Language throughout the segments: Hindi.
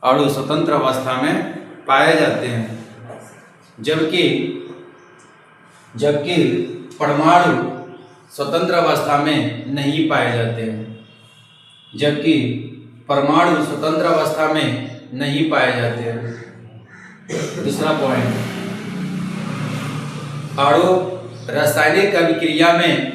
अणु स्वतंत्र अवस्था में पाए जाते हैं, जबकि परमाणु स्वतंत्र अवस्था में नहीं पाए जाते हैं। जबकि परमाणु स्वतंत्र अवस्था में नहीं पाए जाते हैं। दूसरा पॉइंट, अणु रासायनिक अभिक्रिया में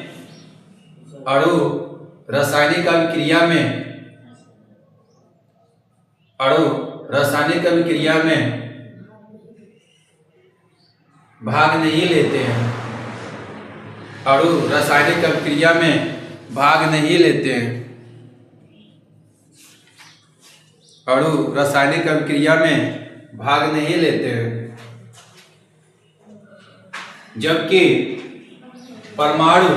भाग नहीं लेते हैं। अणु रासायनिक अभिक्रिया में भाग नहीं लेते हैं। अणु रासायनिक अभिक्रिया में भाग नहीं लेते हैं। जबकि परमाणु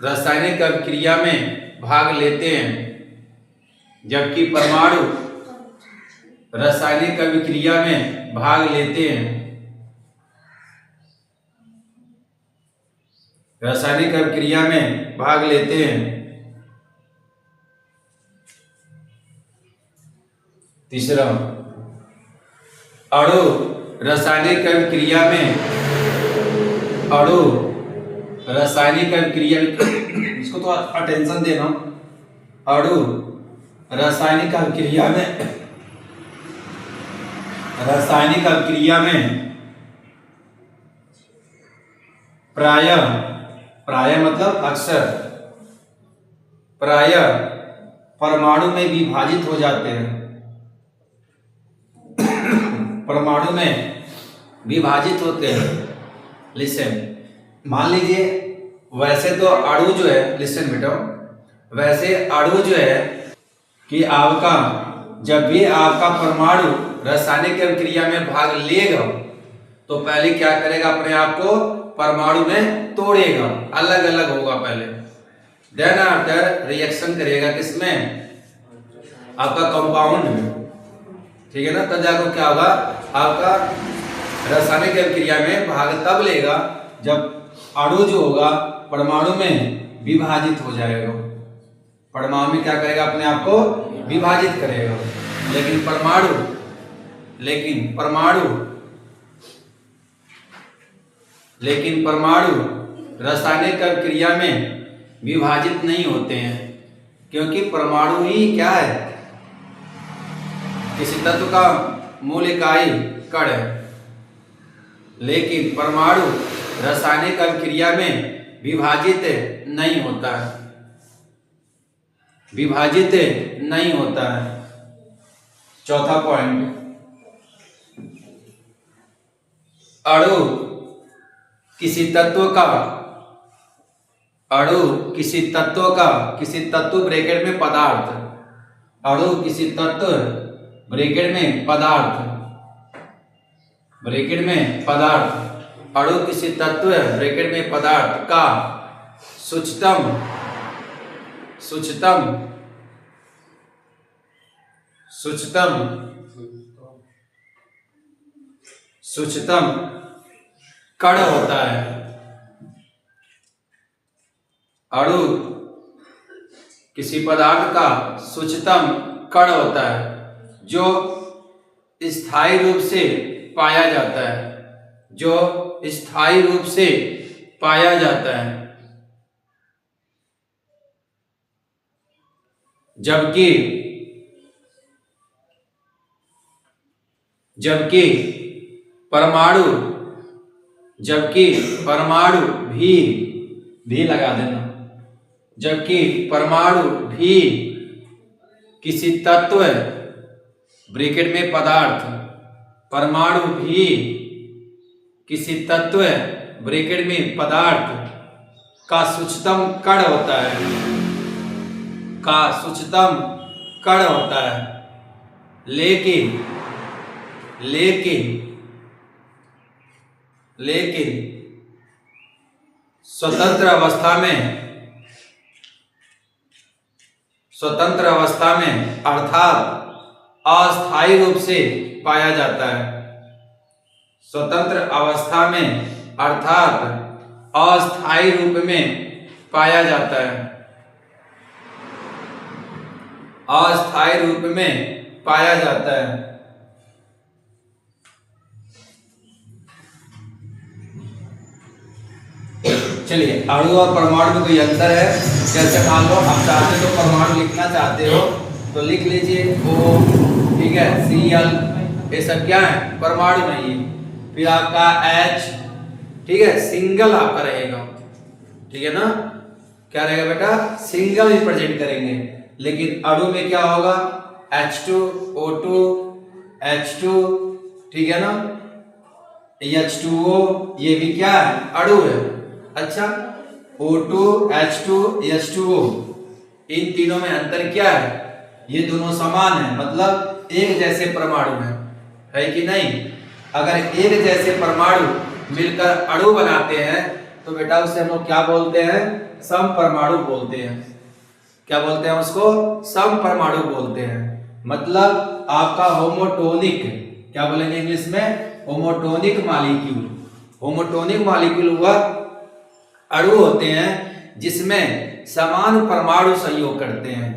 रासायनिक अभिक्रिया में भाग लेते हैं। जबकि परमाणु रासायनिक अभिक्रिया में भाग लेते हैं। रासायनिक अभिक्रिया में भाग लेते हैं। तीसरा, अणु रासायनिक अभिक्रिया इसको तो अटेंशन देना। अणु रासायनिक अभिक्रिया में प्राय मतलब अक्सर परमाणु में विभाजित हो जाते हैं। परमाणु में विभाजित होते हैं। लिसन, मान लीजिए वैसे तो अणु जो है, लिसन बेटा, वैसे अणु जो है कि आपका जब भी आपका परमाणु रासायनिक अभिक्रिया में भाग लेगा तो पहले क्या करेगा, अपने आप को परमाणु में तोड़ेगा, अलग अलग होगा पहले। देन आफ्टर रिएक्शन करेगा किसमें, आपका कंपाउंड में, ठीक है ना। तब जाकर क्या होगा, आपका रासायनिक अभिक्रिया में भाग तब लेगा जब अणु जो होगा परमाणु में विभाजित हो जाएगा। परमाणु में क्या करेगा, अपने आप को विभाजित करेगा। लेकिन परमाणु रासायनिक अभिक्रिया में विभाजित नहीं होते हैं, क्योंकि परमाणु ही क्या है, किसी तत्व का मूल इकाई कण है। लेकिन परमाणु रासायनिक अभिक्रिया में विभाजित नहीं होता है। चौथा पॉइंट, अणु किसी तत्व ब्रैकेट में पदार्थ, अणु किसी तत्व ब्रैकेट में पदार्थ, अणु किसी तत्व ब्रैकेट में पदार्थ का सूक्ष्मतम कण होता है। अणु किसी पदार्थ का सूक्ष्मतम कण होता है जो स्थायी रूप से पाया जाता है। जबकि परमाणु भी लगा देना, जबकि परमाणु भी किसी तत्व ब्रैकेट में पदार्थ, परमाणु भी किसी तत्व ब्रैकेट में पदार्थ का सूक्ष्मतम कण होता है, लेकिन स्वतंत्र अवस्था में अर्थात अस्थायी रूप से पाया जाता है। स्वतंत्र अवस्था में अर्थात अस्थायी रूप में पाया जाता है। अस्थायी रूप में पाया जाता है। चलिए, अणु और परमाणु में कोई अंतर है? जैसे मान लो आप चाहते हो परमाणु लिखना चाहते हो तो लिख लीजिए O, ठीक है, Cl, ये सब क्या है? परमाणु नहीं है। फिर आपका H, ठीक है, सिंगल आपका रहेगा, ठीक है ना, क्या रहेगा बेटा? सिंगल रिप्रेजेंट करेंगे। लेकिन अणु में क्या होगा? H2, O2, H2, ठीक है ना, H2O, ये भी क्या है? अणु है। अच्छा, O2, H2, H2O, इन तीनों में अंतर क्या है? ये दोनों समान है, मतलब एक जैसे परमाणु है कि नहीं? अगर एक जैसे परमाणु मिलकर अणु बनाते हैं तो बेटा उसे हम लोग क्या बोलते हैं? सम परमाणु बोलते हैं। क्या बोलते हैं उसको? सम परमाणु बोलते हैं। मतलब आपका होमोटोनिक, क्या बोलेंगे इंग्लिश में? होमोटोनिक मॉलिक्यूल। होमोटोनिक मॉलिक्यूल हुआ अणु होते हैं जिसमें समान परमाणु सहयोग करते हैं।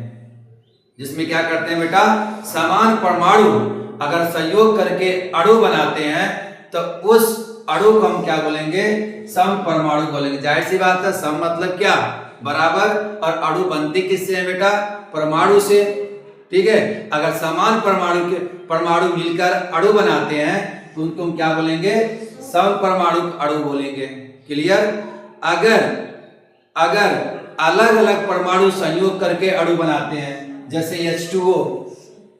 जिसमें क्या करते हैं बेटा? समान परमाणु अगर सहयोग करके अणु बनाते हैं तो उस अणु को हम क्या बोलेंगे? सम परमाणु बोलेंगे। जाहिर सी बात है, सम मतलब क्या? बराबर, और अणु बनती किससे है बेटा? परमाणु से, ठीक है। अगर समान परमाणु मिलकर अणु बनाते हैं तो उनको हम क्या बोलेंगे? सम परमाणु अणु बोलेंगे। क्लियर? अगर अलग अलग परमाणु संयोग करके अणु बनाते हैं, जैसे H2O,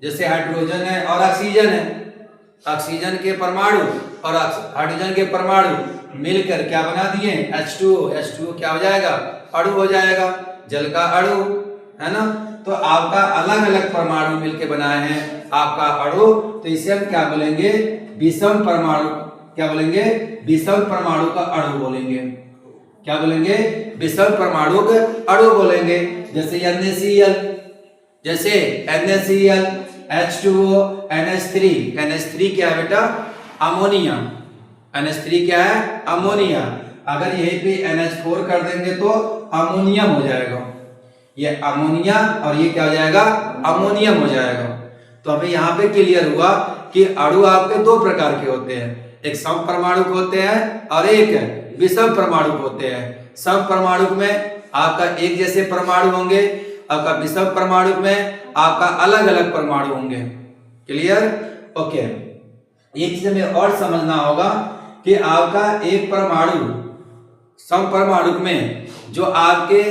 जैसे हाइड्रोजन है और ऑक्सीजन है, ऑक्सीजन के परमाणु और हाइड्रोजन के परमाणु मिलकर क्या बना दिए? H2O। H2O क्या हो जाएगा? अणु हो जाएगा, जल का अणु, है ना। तो आपका अलग अलग परमाणु मिलकर बनाए हैं आपका अणु, तो इसे हम क्या बोलेंगे? विषम परमाणु। क्या बोलेंगे? विषम परमाणु का अणु बोलेंगे। क्या बोलेंगे? विषम परमाणु का अणु बोलेंगे। जैसे NaCl, जैसे NaCl, H2O, NH3। NH3 क्या है बेटा? अमोनिया। NH3 क्या है? अमोनिया। अगर यहीं पे NH4 कर देंगे तो अमोनियम हो जाएगा। ये अमोनिया और ये क्या हो जाएगा? अमोनियम हो जाएगा। तो अभी यहाँ पे क्लियर हुआ कि अणु आपके दो प्रकार के होते हैं, एक सम परमाणु होते हैं और एक विषम परमाणु होते हैं। सम परमाणु में आपका एक जैसे परमाणु होंगे, आपका विषम परमाणु में आपका अलग अलग परमाणु होंगे। क्लियर? ओके। एक चीज हमें और समझना होगा कि आपका एक परमाणु सम परमाणु में जो आपके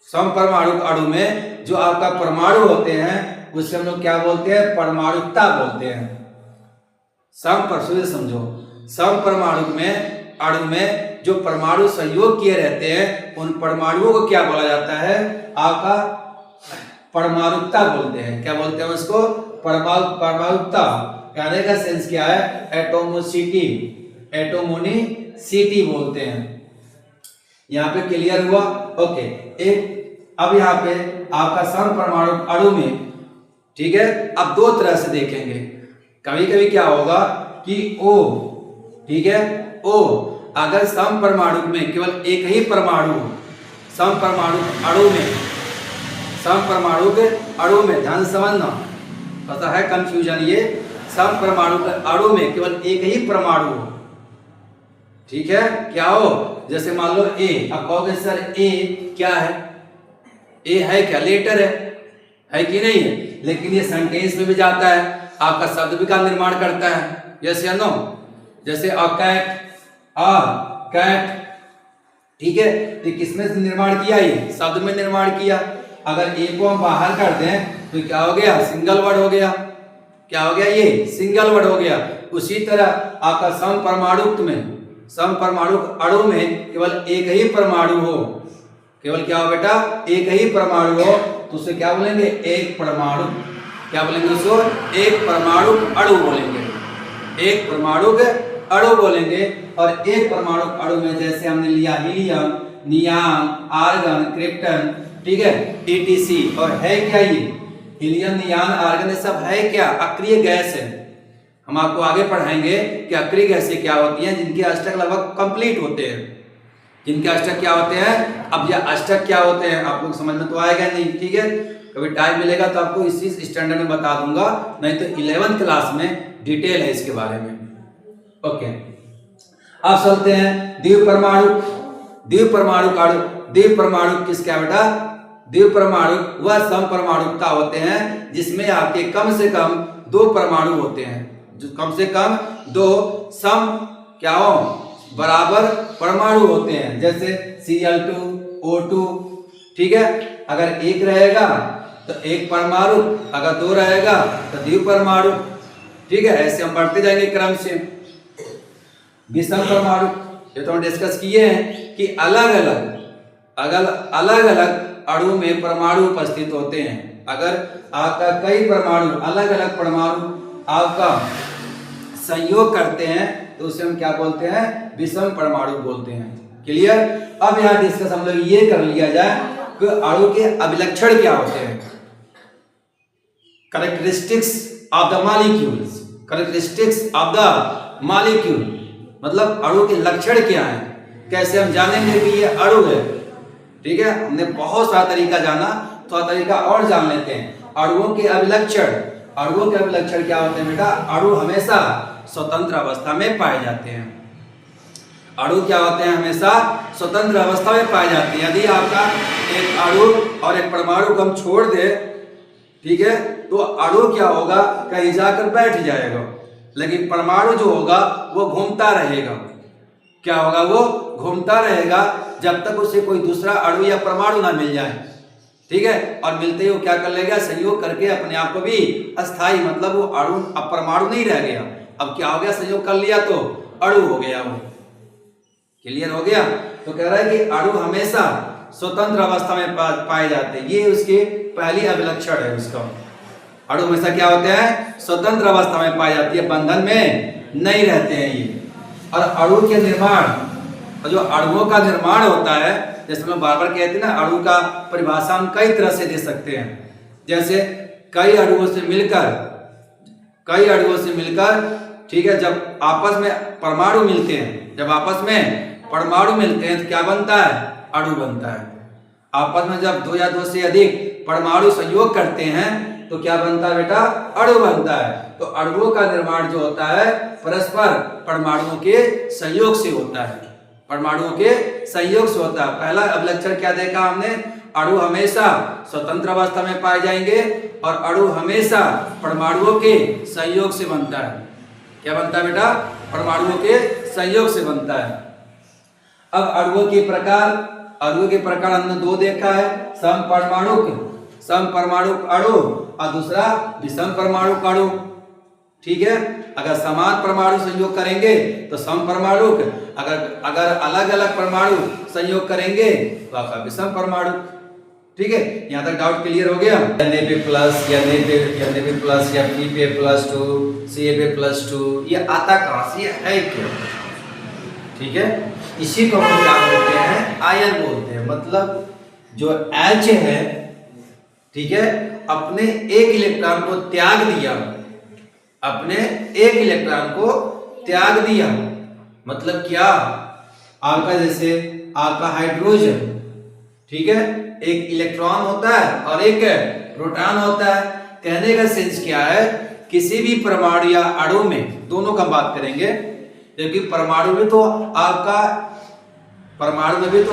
सम परमाणु अणु में जो आपका परमाणु होते हैं उसे हम लोग क्या बोलते हैं? परमाणुकता बोलते हैं। समझो, सम परमाणु में अणु में जो परमाणु सहयोग किए रहते हैं उन परमाणुओं को क्या बोला जाता है? आपका परमाणुकता बोलते हैं। क्या बोलते हैं उसको? परमाणुकता। कहने का सेंस क्या है? एटोमोसिटी, एटोमोनिसिटी बोलते हैं। यहाँ पे क्लियर हुआ? ओके। अब यहाँ पे आपका सम परमाणु अणु में, ठीक है, अब दो तरह से देखेंगे। कभी कभी क्या होगा कि O, ठीक है, O अगर सम परमाणु में केवल एक ही परमाणु, सम परमाणु अणु में, सम परमाणु के अणु में, ध्यान समझना, पता है कंफ्यूजन ये, सम परमाणु के अणु में केवल एक ही परमाणु हो, ठीक है, क्या हो? जैसे मान लो A, अब कहोगे सर A क्या है? A है क्या? लेटर है कि नहीं है? लेकिन ये सेंटेंस में भी जाता है, आपका शब्द भी का निर्माण करता है। यस या नो? जैसे अ कैट, ठीक है, तो किसमें निर्माण किया? ये शब्द में निर्माण किया। अगर ए को हम बाहर कर दें तो क्या हो गया? सिंगल वर्ड हो गया। क्या हो गया? ये सिंगल वर्ड हो गया। उसी तरह आपका सम परमाणु में, सम परमाणु अणु में केवल एक ही परमाणु हो, केवल क्या हो बेटा? एक ही परमाणु हो, तो उसे क्या बोलेंगे? एक परमाणु। क्या बोलेंगे उसको? एक परमाणु अणु बोलेंगे। एक परमाणु के अणु बोलेंगे। और एक परमाणु अणु में जैसे हमने लिया हीलियम, नियान, आर्गन, क्रिप्टन, ठीक है, ETC। और है क्या ये? हीलियम, नियान, आर्गन ये सब है क्या? अक्रिय गैस है। हम आपको आगे पढ़ाएंगे कि अक्रिय गैसें क्या होती हैं, जिनके अष्टक लगभग कंप्लीट होते हैं। जिनके अष्टक क्या होते हैं? अब ये अष्टक क्या होते हैं आप लोग समझ में तो आएगा नहीं, ठीक है। कभी टाइम मिलेगा तो आपको इसी स्टैंडर्ड में बता दूंगा, नहीं तो 11th क्लास में डिटेल है इसके बारे में। ओके, अब चलते हैं द्विपरमाणु। द्विपरमाणु किसका बेटा? द्विपरमाणु वह समपरमाणुकता होते हैं जिसमें आपके कम से कम 2 परमाणु होते हैं, जो कम से कम 2 सम क्या हो बराबर परमाणु होते हैं, जैसे Cl2 O2। ठीक है, अगर एक रहेगा तो एक परमाणु, अगर 2 रहेगा तो द्विपरमाणु। ठीक है, ऐसे हम बढ़ते जाएंगे क्रम से। विषम परमाणु ये तो हम डिस्कस किए हैं कि अलग अलग अणु में परमाणु उपस्थित होते हैं। अगर आपका कई परमाणु अलग अलग परमाणु आपका संयोग करते हैं तो उसे हम क्या बोलते हैं? विषम परमाणु बोलते हैं। क्लियर? अब यहाँ डिस्कस हम लोग ये कर लिया जाए कि अणु के अभिलक्षण क्या होते हैं, characteristics of the molecules. Characteristics of the molecule मतलब अणु के लक्षण क्या हैं, कैसे हम जानेंगे कि ये अणु है। ठीक है, हमने बहुत सारा तरीका जाना, थोड़ा तरीका और जान लेते हैं। अणुओं के अभिलक्षण। अणुओं के अभिलक्षण क्या होते हैं बेटा? अणु हमेशा स्वतंत्र अवस्था में पाए जाते हैं। अणु क्या होते हैं? हमेशा स्वतंत्र अवस्था में पाए जाते हैं। यदि आपका एक अणु और एक परमाणु को हम छोड़ दे, ठीक है, तो अणु क्या होगा? कहीं जाकर बैठ जाएगा, लेकिन परमाणु जो होगा वो घूमता रहेगा। क्या होगा? वो घूमता रहेगा जब तक उसे कोई दूसरा अणु या परमाणु ना मिल जाए। ठीक है, और मिलते ही वो क्या कर लेगा? संयोग करके अपने आप को भी अस्थाई, मतलब वो अणु अब परमाणु नहीं रह गया, अब क्या हो गया? संयोग कर लिया तो अणु हो गया वो। क्लियर हो गया? तो कह रहा है कि अणु हमेशा स्वतंत्र अवस्था में पाए जाते हैं। ये उसके पहली अभिलक्षण है उसका। अणु हमेशा क्या होते हैं? स्वतंत्र अवस्था में पाई जाती है, बंधन में नहीं रहते हैं ये। और अणु के निर्माण, और जो अणुओं का निर्माण होता है, जैसे हम बार बार कहते हैं ना, अणु का परिभाषा हम कई तरह से दे सकते हैं। जैसे कई अणुओं से मिलकर ठीक है, जब आपस में परमाणु मिलते हैं, जब आपस में परमाणु मिलते हैं तो क्या बनता है? अणु बनता है। आपस में जब 2 या 2 से अधिक परमाणु संयोग करते हैं तो क्या बनता है बेटा? अणु बनता है। तो अणुओं का निर्माण जो होता है परस्पर परमाणुओं के संयोग से होता है। परमाणुओं के संयोग से होता है। पहला अभिलक्षण क्या देखा हमने? अणु हमेशा स्वतंत्र अवस्था में पाए जाएंगे और अणु हमेशा परमाणुओं के संयोग से बनता है। क्या बनता है बेटा? परमाणुओं के संयोग से बनता है। अब अणुओं के प्रकार हमने 2 देखा है, समपरमाणुक अणु और दूसरा विषम परमाणुक अणु। ठीक है, अगर समान परमाणु संयोग करेंगे तो समपरमाणुक, अगर अलग अलग परमाणु संयोग करेंगे तो आपका विषम परमाणु। ठीक है, यहाँ तक डाउट क्लियर हो गया? Na प्लस या Na प्लस या Pa+2 Ca+2 ये आता कहाँ से है क्या? ठीक है, इसी को हम क्या बोलते हैं? आयन बोलते हैं। मतलब जो H है, ठीक है, अपने एक इलेक्ट्रॉन को त्याग दिया। मतलब क्या? आपका जैसे आपका हाइड्रोजन, ठीक है, एक इलेक्ट्रॉन होता है और एक प्रोटॉन होता है। कहने का सेंस क्या है? किसी भी परमाणु या अणु में, दोनों का बात करेंगे, क्योंकि परमाणु में तो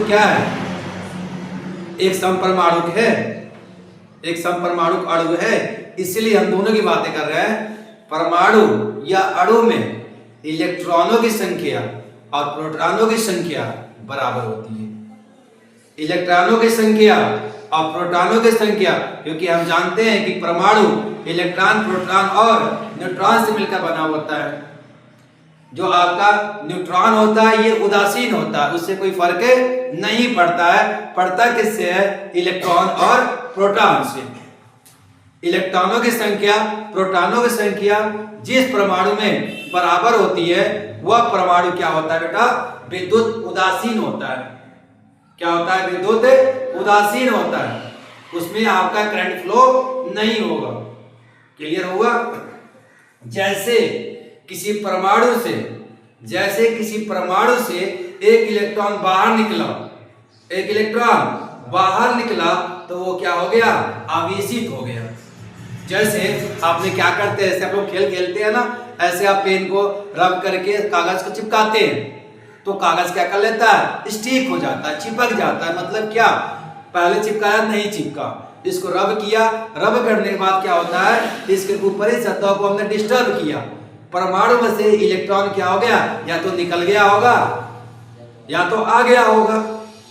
क्या है? एक समपरमाणुक है, एक समपरमाणुक अणु है, इसलिए हम दोनों की बातें कर रहे हैं। परमाणु या अणु में इलेक्ट्रॉनों की संख्या और प्रोटॉनों की संख्या बराबर होती है। इलेक्ट्रॉनों की संख्या और प्रोटॉनों की संख्या, क्योंकि हम जानते हैं कि परमाणु इलेक्ट्रॉन, प्रोटॉन और न्यूट्रॉन से मिलकर बना होता है। जो आपका न्यूट्रॉन होता है ये उदासीन होता है, उससे कोई फर्क नहीं पड़ता है। पड़ता किससे है? इलेक्ट्रॉन और प्रोटॉन से। इलेक्ट्रॉनों की संख्या, प्रोटॉनों की संख्या जिस परमाणु में बराबर होती है वह परमाणु क्या होता है बेटा? विद्युत उदासीन होता है। क्या होता है? विद्युत उदासीन होता है, उसमें आपका करंट फ्लो नहीं होगा। क्लियर होगा? जैसे किसी परमाणु से एक इलेक्ट्रॉन बाहर निकला, एक इलेक्ट्रॉन बाहर निकला तो वो क्या हो गया, आवेशित हो गया। जैसे आपने क्या करते हैं, ऐसे आप लोग खेल खेलते हैं ना, ऐसे आप पेन को रब करके कागज को चिपकाते हैं तो कागज क्या कर लेता है, स्टिक हो जाता है, चिपक जाता है। मतलब क्या, पहले चिपकाया नहीं चिपका, इसको रब किया, रब करने के बाद क्या होता है, इसके ऊपर ही सतह को हमने डिस्टर्ब किया, परमाणु में से इलेक्ट्रॉन क्या हो गया, या तो निकल गया होगा या तो आ गया होगा।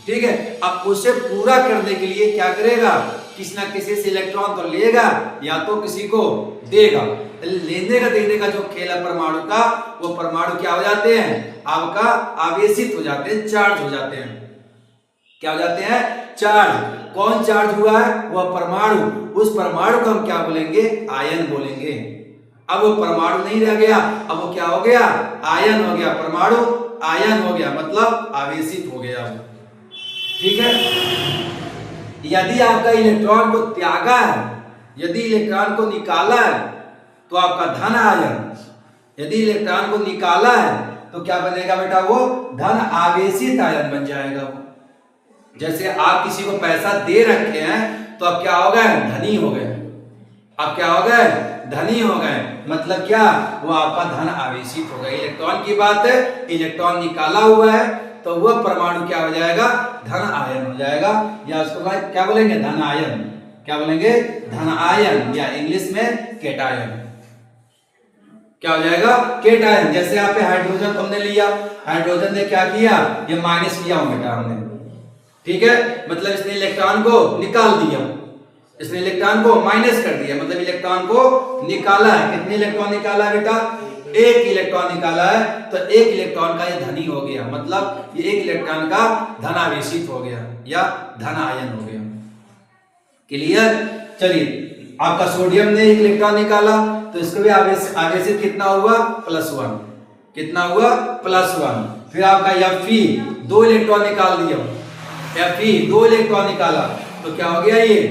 ठीक है, अब उसे पूरा करने के लिए क्या करेगा, किसी ना किसी से इलेक्ट्रॉन तो लेगा या तो किसी को देगा। लेने का देने का जो खेल है परमाणु का, वो परमाणु क्या हो जाते हैं, आपका आवेशित हो जाते हैं, चार्ज हो जाते हैं। क्या हो जाते हैं, चार्ज। कौन चार्ज हुआ है, वह परमाणु। उस परमाणु को हम क्या बोलेंगे, आयन बोलेंगे। अब वो परमाणु नहीं रह गया, अब वो क्या हो गया, आयन हो गया। परमाणु आयन हो गया, मतलब आवेशित हो गया। ठीक है, यदि आपका इलेक्ट्रॉन को त्यागा है, यदि इलेक्ट्रॉन को निकाला है तो आपका धन आयन, यदि इलेक्ट्रॉन को निकाला है तो क्या बनेगा बेटा, वो धन आवेशित आयन बन जाएगा। जैसे आप किसी को पैसा दे रखे हैं तो अब क्या हो गए, धनी हो गए। अब क्या हो गए, धनी हो गए। मतलब क्या, वो आपका धन आवेशित हो गया। इलेक्ट्रॉन की बात है, इलेक्ट्रॉन निकाला हुआ है तो वह परमाणु क्या हो जाएगा, धन आयन हो जाएगा, या उसको क्या बोलेंगे, धन आयन। क्या बोलेंगे, धन आयन, या इंग्लिश में केटायन। क्या हो जाएगा, केटायन। जैसे यहाँ पे हाइड्रोजन हमने लिया, हाइड्रोजन ने क्या किया, ये माइनस लिया बेटा हमने। ठीक है, मतलब इसने इलेक्ट्रॉन को निकाल दिया, इसने इलेक्ट्रॉन को माइनस कर दिया, मतलब इलेक्ट्रॉन को निकाला है। कितने इलेक्ट्रॉन निकाला है बेटा, एक इलेक्ट्रॉन निकाला है, तो एक इलेक्ट्रॉन का ये धनी हो गया, मतलब ये एक इलेक्ट्रॉन का धनावेशित हो गया या धन आयन हो गया। क्लियर। चलिए, आपका सोडियम ने एक इलेक्ट्रॉन निकाला तो इसको भी आवेशित कितना हुआ, +1। कितना हुआ, +1। फिर आपका Fe 2 इलेक्ट्रॉन निकाल दिया, Fe 2 इलेक्ट्रॉन निकाला तो क्या हो गया, ये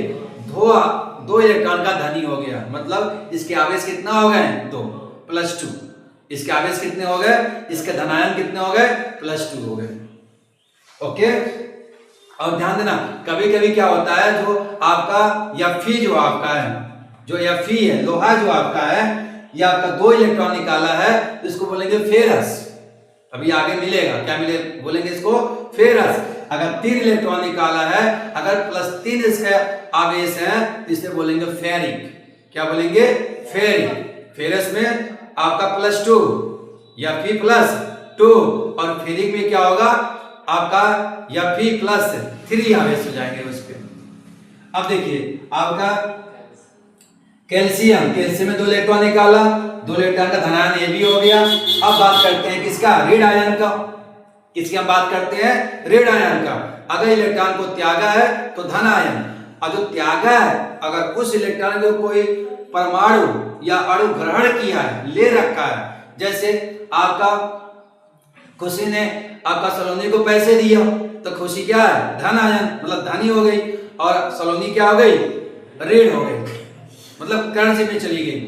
दो इलेक्ट्रॉन का धनी हो गया। मतलब इसके आवेश कितना हो गए, 2 +2। इसके आवेश कितने हो गए, इसके धनायन कितने हो गए, +2 हो गए। ओके, और ध्यान देना, कभी कभी क्या होता है, जो आपका Fe जो आपका है, जो Fe है, लोहा जो आपका है, ये आपका 2 इलेक्ट्रॉन निकाला है तो इसको बोलेंगे फेरस। अभी आगे मिलेगा, क्या मिले, बोलेंगे इसको फेरस। अगर 3 इलेक्ट्रॉन निकाला है, अगर +3 इसका आवेश है तो इसे बोलेंगे फेरिक। क्या बोलेंगे, फेरिक। फेरस में आपका +2, Fe +2, और फेरिक में क्या होगा, आपका Fe +3 आवेश हो जाएंगे उस पे। अब देखिए आपका कैल्शियम, कैल्शियम में 2 इलेक्ट्रॉन निकाला, 2 इलेक्ट्रॉन का धनायन ये भी हो गया। अब बात करते हैं किसका, रेड आयन का। किसकी हम बात करते हैं, रेड आयन का। अगर इलेक्ट्रॉन को त्यागा है तो धन आयन, और जो त्यागा है, अगर उस इलेक्ट्रॉन को कोई परमाणु या अणु ग्रहण किया है, ले रखा है, जैसे आपका खुशी ने आपका सलोनी को पैसे दिया तो खुशी क्या है, धन आयन, मतलब धनी हो गई, और सलोनी क्या हो गई, रेड हो गई, मतलब करेंसी में चली गई।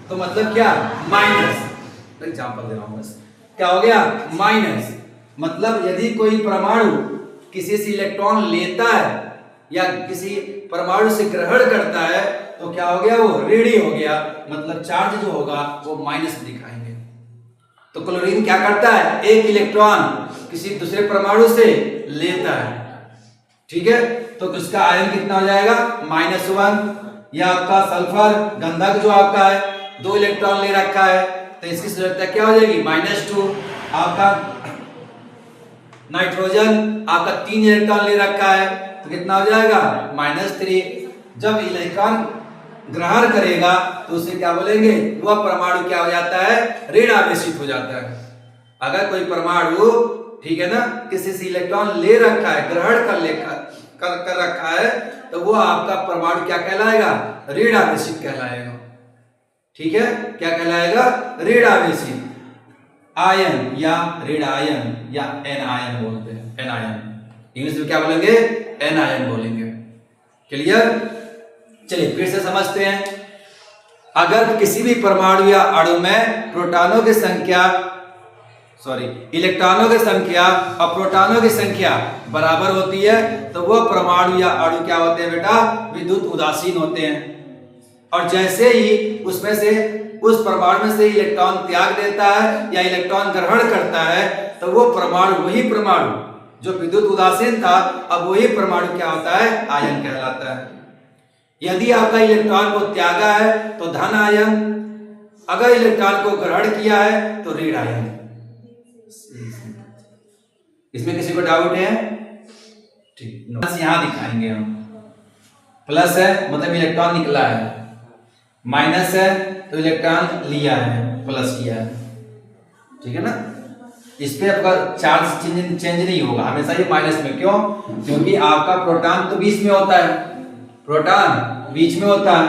तो मतलब क्या, माइनस। एग्जांपल दे रहा हूं बस, क्या हो गया, माइनस। मतलब यदि कोई परमाणु किसी से इलेक्ट्रॉन लेता है या किसी परमाणु से ग्रहण करता है तो क्या हो गया, वो रेडी हो गया, मतलब चार्ज जो होगा वो माइनस दिखाएंगे। तो क्लोरीन क्या करता है, एक इलेक्ट्रॉन किसी दूसरे परमाणु से लेता है। ठीक है, तो उसका आयन कितना हो जाएगा, -1। या आपका सल्फर गंधक जो आपका है, 2 इलेक्ट्रॉन ले रखा है तो इसकी सुलभता क्या हो जाएगी, -2। आपका नाइट्रोजन आपका 3 इलेक्ट्रॉन ले रखा है तो कितना हो जाएगा, -3। जब इलेक्ट्रॉन ग्रहण करेगा तो उसे क्या बोलेंगे, वह परमाणु क्या हो जाता है, ऋण आवेशित हो जाता है। अगर कोई परमाणु, ठीक है ना, किसी से इलेक्ट्रॉन ले रखा है, ग्रहण कर रखा है, तो वो आपका परमाणु क्या कहलाएगा, ऋण आवेशित कहलाएगा। ठीक है, क्या कहलाएगा, ऋण आवेशित आयन या ऋण आयन या एन आयन बोलते हैं, एन आयन। इंग्लिश में क्या बोलेंगे, एन आयन बोलेंगे। क्लियर। चलिए फिर से समझते हैं। अगर किसी भी परमाणु या अणु में प्रोटॉनों की संख्या सॉरी इलेक्ट्रॉनों की संख्या और प्रोटॉनों की संख्या बराबर होती है तो वो परमाणु या अणु क्या होते हैं बेटा, विद्युत उदासीन होते हैं। और जैसे ही उसमें से उस परमाणु में से इलेक्ट्रॉन त्याग देता है या इलेक्ट्रॉन ग्रहण करता है तो वो परमाणु, वही परमाणु जो विद्युत उदासीन था, अब वही परमाणु क्या होता है, आयन कहलाता है। यदि आपका इलेक्ट्रॉन को त्यागा है तो धन आयन, अगर इलेक्ट्रॉन को ग्रहण किया है तो ऋण आयन। इसमें किसी को डाउट है? ठीक, बस यहां दिखाएंगे हम। प्लस है मतलब इलेक्ट्रॉन निकला है, माइनस है तो इलेक्ट्रॉन लिया है, प्लस किया है, ठीक है ना। इस पे आपका चार्ज चेंज नहीं होगा, हमेशा ये माइनस में। क्यों? क्योंकि आपका प्रोटॉन तो बीच में होता है, प्रोटॉन बीच में होता है।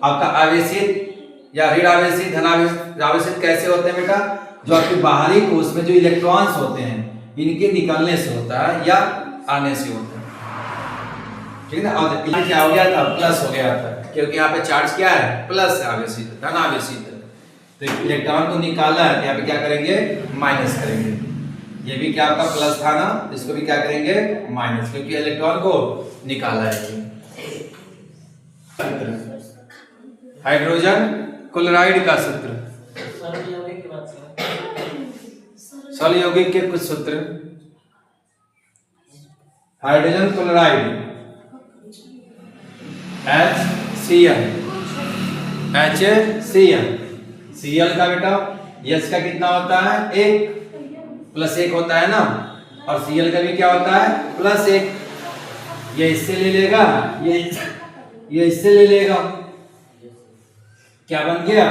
आपका आवेशित या ऋण आवेशित, धन आवेशित कैसे होते हैं बेटा? जो आपके बाहरी कोश में जो इलेक्ट्रॉन्स होते हैं इनके निकलने से होता है या आने से होता है, ठीक है ना। और क्या हो गया था, प्लस हो गया था, क्योंकि यहाँ पे चार्ज क्या है, प्लस आवेशित, धन आवेशित। तो इलेक्ट्रॉन को निकाला है, यहाँ पे क्या करेंगे, माइनस करेंगे। ये भी क्या आपका प्लस था ना, इसको भी क्या करेंगे, माइनस, क्योंकि इलेक्ट्रॉन को निकाला है। हाइड्रोजन क्लोराइड का सूत्र, सल यौगिक के कुछ सूत्र। हाइड्रोजन क्लोराइड HCl, Cl का बेटा H का कितना होता है, 1 प्लस 1 होता है ना, और Cl का भी क्या होता है, प्लस 1। ये इससे ले लेगा, ये इससे ले लेगा, क्या बन गया,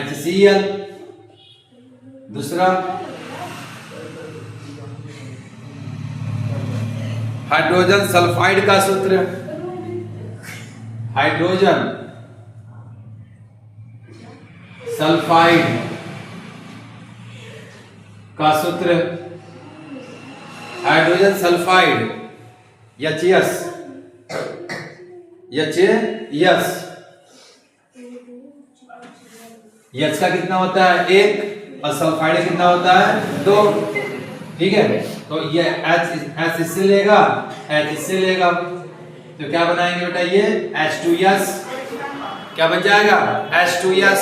HCl। दूसरा हाइड्रोजन सल्फाइड का सूत्र, हाइड्रोजन सल्फाइड का सूत्र, हाइड्रोजन सल्फाइड HCl, H का कितना होता है, 1, और सल्फाइड कितना होता है, 2, ठीक है। तो ये H इससे लेगा, H इससे लेगा, तो क्या बनाएंगे बेटा, ये H2S, क्या बन जाएगा, H2S।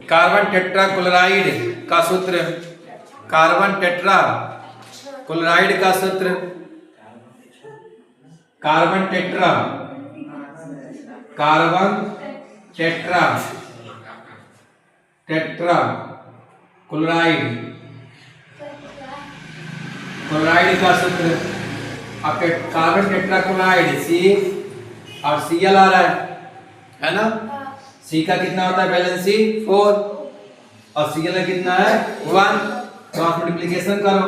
कार्बन टेट्रा क्लोराइड का सूत्र, कार्बन टेट्रा क्लोराइड का सूत्र, कार्बन टेट्रा क्लोराइड का सूत्र। अब कार्बन टेट्रा क्लोराइड C और Cl आ रहा है ना। C का कितना होता है वैलेंसी, 4, और Cl का कितना है, 1। तो आप मल्टीप्लिकेशन करो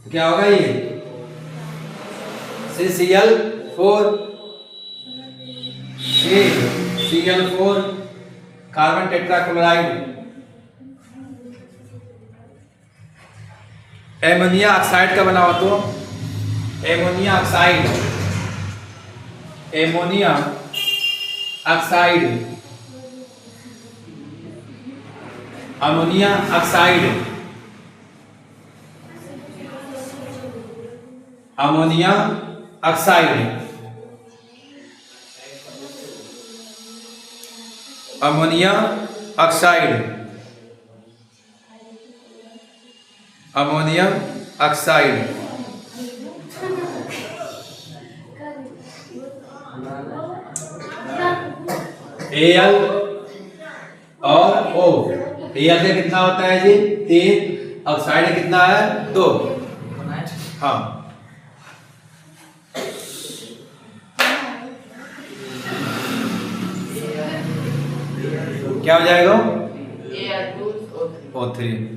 तो क्या होगा, ये CCl4, Cl4, carbon tetra chloride. Ammonia oxide का बना हुआ, तो ammonia oxide, ammonia oxide, ammonia oxide, ammonia oxide, ammonia oxide, ammonium oxide. Al और O, Al का कितना होता है जी, 3, ऑक्साइड का कितना है, 2। हाँ, क्या हो जाएगा, O3।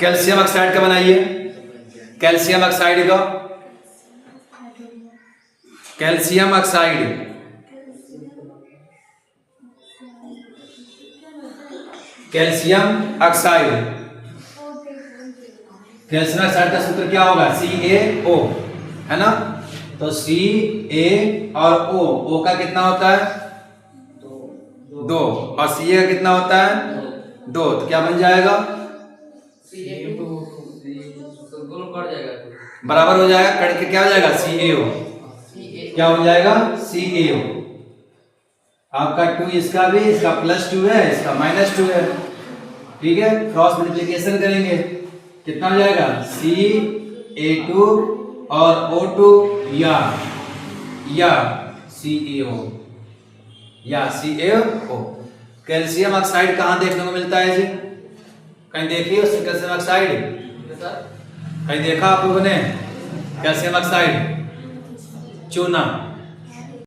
कैल्शियम ऑक्साइड का बनाइए, कैल्शियम ऑक्साइड का, calcium oxide, calcium oxide, calcium oxide का सूत्र क्या होगा, CaO, है ना। तो सी ए और ओ का कितना होता है 2 और सी ए का कितना होता है 2, तो क्या बन जाएगा बराबर हो जाएगा, करके क्या हो जाएगा सी ए ओ, क्या हो जाएगा सी ए ओ। आपका 2 इसका भी, इसका +2 है, इसका -2 है, ठीक है। क्रॉस मल्टीप्लिकेशन करेंगे कितना हो जाएगा CA2 और O2 या CaO या CaO। कैल्शियम ऑक्साइड कहाँ देखने को मिलता है जी, कहीं देखिए उससे कैल्शियम ऑक्साइड, कहीं देखा आप लोगों ने कैल्शियम ऑक्साइड चूना